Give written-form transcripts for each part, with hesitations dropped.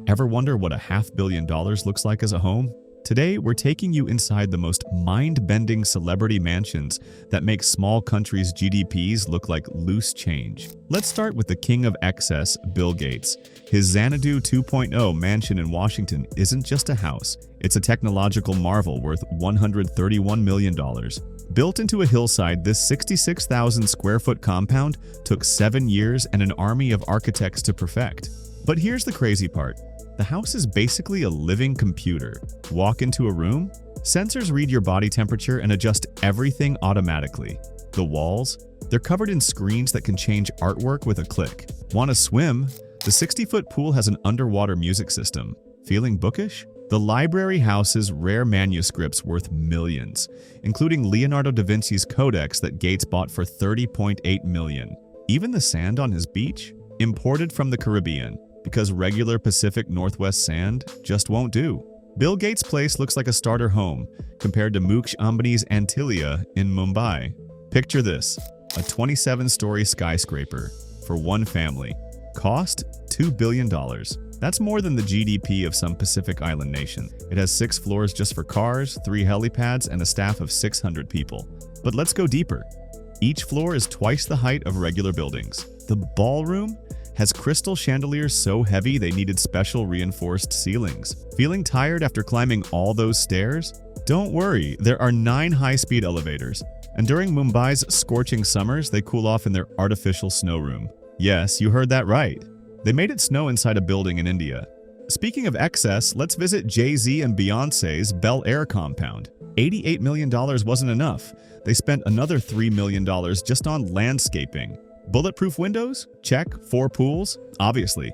Ever wonder what $500 million looks like as a home? Today, we're taking you inside the most mind-bending celebrity mansions that make small countries' GDPs look like loose change. Let's start with the king of excess, Bill Gates. His Xanadu 2.0 mansion in Washington isn't just a house, it's a technological marvel worth $131 million. Built into a hillside, this 66,000 square foot compound took 7 years and an army of architects to perfect. But here's the crazy part. The house is basically a living computer. Walk into a room, sensors read your body temperature and adjust everything automatically. The walls, they're covered in screens that can change artwork with a click. Want to swim? The 60-foot pool has an underwater music system. Feeling bookish? The library houses rare manuscripts worth millions, including Leonardo da Vinci's Codex that Gates bought for $30.8 million. Even the sand on his beach? Imported from the Caribbean, because regular Pacific Northwest sand just won't do. Bill Gates' place looks like a starter home compared to Mukesh Ambani's Antilia in Mumbai. Picture this, a 27-story skyscraper for one family. Cost $2 billion. That's more than the GDP of some Pacific Island nation. It has 6 floors just for cars, 3 helipads, and a staff of 600 people. But let's go deeper. Each floor is twice the height of regular buildings. The ballroom has crystal chandeliers so heavy they needed special reinforced ceilings. Feeling tired after climbing all those stairs? Don't worry, there are 9 high-speed elevators. And during Mumbai's scorching summers, they cool off in their artificial snow room. Yes, you heard that right. They made it snow inside a building in India. Speaking of excess, let's visit Jay-Z and Beyoncé's Bel Air compound. $88 million wasn't enough. They spent another $3 million just on landscaping. Bulletproof windows? Check. 4 pools? Obviously.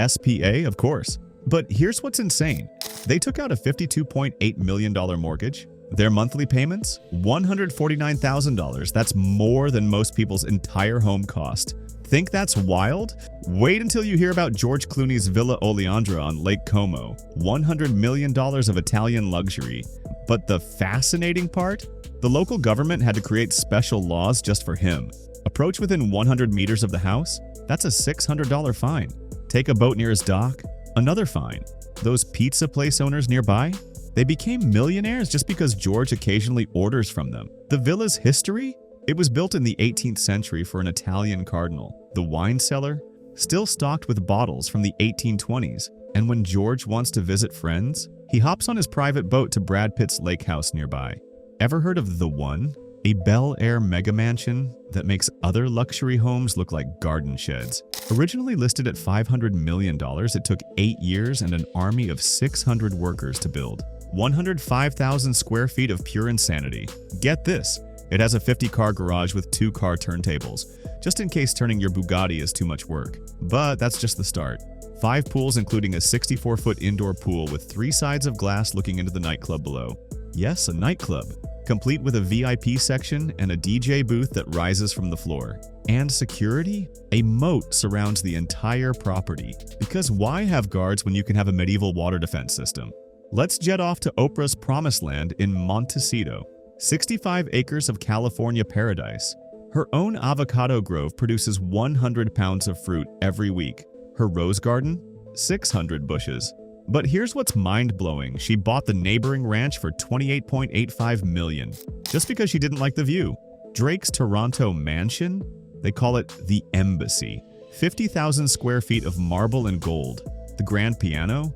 SPA? Of course. But here's what's insane. They took out a $52.8 million mortgage. Their monthly payments? $149,000. That's more than most people's entire home cost. Think that's wild? Wait until you hear about George Clooney's Villa Oleandra on Lake Como. $100 million of Italian luxury. But the fascinating part? The local government had to create special laws just for him. Approach within 100 meters of the house? That's a $600 fine. Take a boat near his dock? Another fine. Those pizza place owners nearby? They became millionaires just because George occasionally orders from them. The villa's history? It was built in the 18th century for an Italian cardinal. The wine cellar? Still stocked with bottles from the 1820s. And when George wants to visit friends, he hops on his private boat to Brad Pitt's lake house nearby. Ever heard of The One? A Bel Air mega mansion that makes other luxury homes look like garden sheds. Originally listed at $500 million, it took 8 years and an army of 600 workers to build. 105,000 square feet of pure insanity. Get this, it has a 50-car garage with 2 car turntables, just in case turning your Bugatti is too much work. But that's just the start. 5 pools including a 64-foot indoor pool with 3 sides of glass looking into the nightclub below. Yes, a nightclub. Complete with a VIP section and a DJ booth that rises from the floor. And security? A moat surrounds the entire property. Because why have guards when you can have a medieval water defense system? Let's jet off to Oprah's promised land in Montecito. 65 acres of California paradise. Her own avocado grove produces 100 pounds of fruit every week. Her rose garden? 600 bushes. But here's what's mind-blowing. She bought the neighboring ranch for $28.85 million, just because she didn't like the view. Drake's Toronto mansion? They call it the Embassy. 50,000 square feet of marble and gold. The grand piano?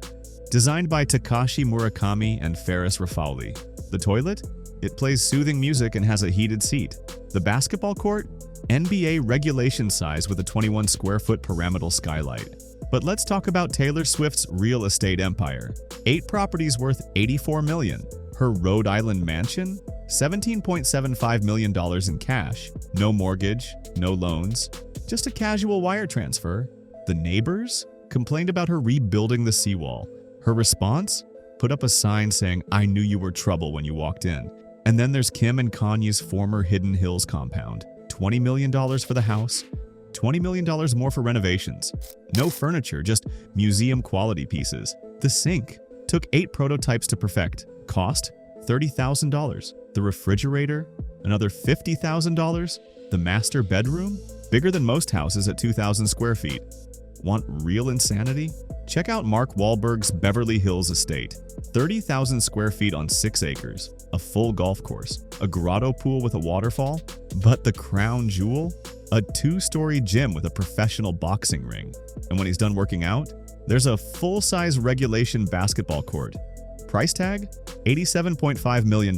Designed by Takashi Murakami and Ferris Raffauli. The toilet? It plays soothing music and has a heated seat. The basketball court? NBA regulation size with a 21 square foot pyramidal skylight. But let's talk about Taylor Swift's real estate empire. 8 properties worth $84 million. Her Rhode Island mansion? $17.75 million in cash. No mortgage, no loans, just a casual wire transfer. The neighbors? Complained about her rebuilding the seawall. Her response? Put up a sign saying, "I knew you were trouble" when you walked in. And then there's Kim and Kanye's former Hidden Hills compound. $20 million for the house. $20 million more for renovations. No furniture, just museum-quality pieces. The sink took 8 prototypes to perfect. Cost $30,000. The refrigerator, another $50,000. The master bedroom, bigger than most houses at 2,000 square feet. Want real insanity? Check out Mark Wahlberg's Beverly Hills estate. 30,000 square feet on 6 acres, a full golf course, a grotto pool with a waterfall, but the crown jewel? A 2-story gym with a professional boxing ring. And when he's done working out, there's a full-size regulation basketball court. Price tag? $87.5 million.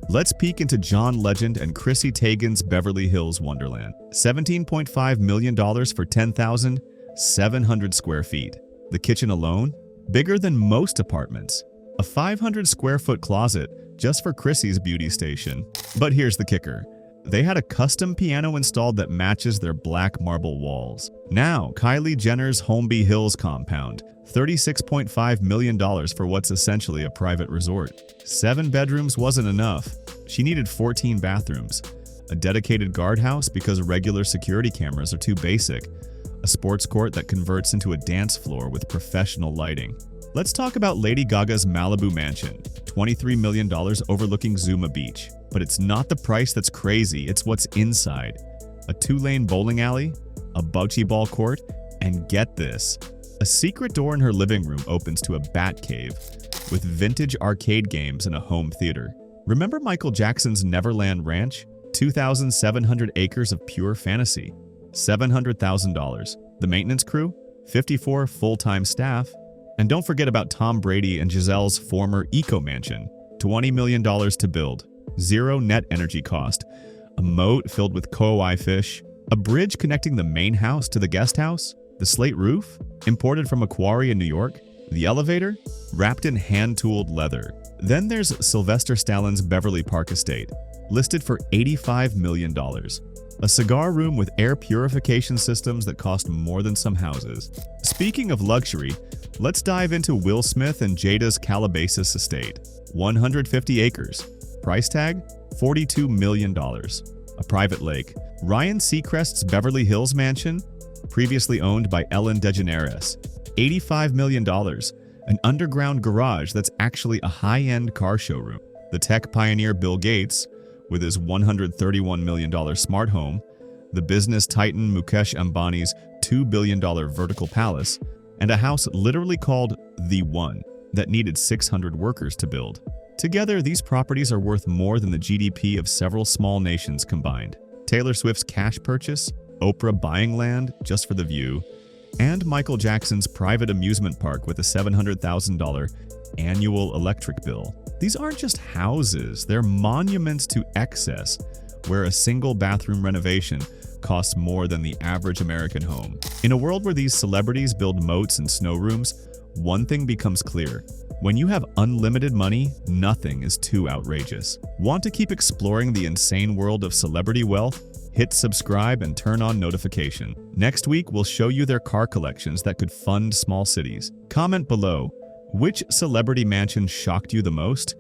Let's peek into John Legend and Chrissy Teigen's Beverly Hills Wonderland. $17.5 million for 10,700 square feet. The kitchen alone? Bigger than most apartments. A 500 square foot closet just for Chrissy's beauty station. But here's the kicker. They had a custom piano installed that matches their black marble walls. Now, Kylie Jenner's Holmby Hills compound. $36.5 million for what's essentially a private resort. 7 bedrooms wasn't enough. She needed 14 bathrooms. A dedicated guardhouse because regular security cameras are too basic. A sports court that converts into a dance floor with professional lighting. Let's talk about Lady Gaga's Malibu mansion. $23 million overlooking Zuma Beach. But it's not the price that's crazy, it's what's inside. A 2-lane bowling alley, a bocce ball court, and get this, a secret door in her living room opens to a bat cave with vintage arcade games and a home theater. Remember Michael Jackson's Neverland Ranch? 2,700 acres of pure fantasy. $700,000. The maintenance crew? 54 full-time staff. And don't forget about Tom Brady and Gisele's former Eco Mansion. $20 million to build. 0 net energy cost. A moat filled with koi fish. A bridge connecting the main house to the guest house. The slate roof? Imported from a quarry in New York. The elevator? Wrapped in hand-tooled leather. Then there's Sylvester Stallone's Beverly Park estate. Listed for $85 million. A cigar room with air purification systems that cost more than some houses. Speaking of luxury, let's dive into Will Smith and Jada's Calabasas estate. 150 acres. Price tag? $42 million. A private lake. Ryan Seacrest's Beverly Hills mansion, previously owned by Ellen DeGeneres. $85 million. An underground garage that's actually a high-end car showroom. The tech pioneer Bill Gates, with his $131 million smart home, the business titan Mukesh Ambani's $2 billion vertical palace, and a house literally called The One that needed 600 workers to build. Together, these properties are worth more than the GDP of several small nations combined. Taylor Swift's cash purchase, Oprah buying land just for the view, and Michael Jackson's private amusement park with a $700,000 annual electric bill. These aren't just houses, they're monuments to excess, where a single bathroom renovation costs more than the average American home. In a world where these celebrities build moats and snow rooms, one thing becomes clear. When you have unlimited money, nothing is too outrageous. Want to keep exploring the insane world of celebrity wealth? Hit subscribe and turn on notification. Next week, we'll show you their car collections that could fund small cities. Comment below, which celebrity mansion shocked you the most?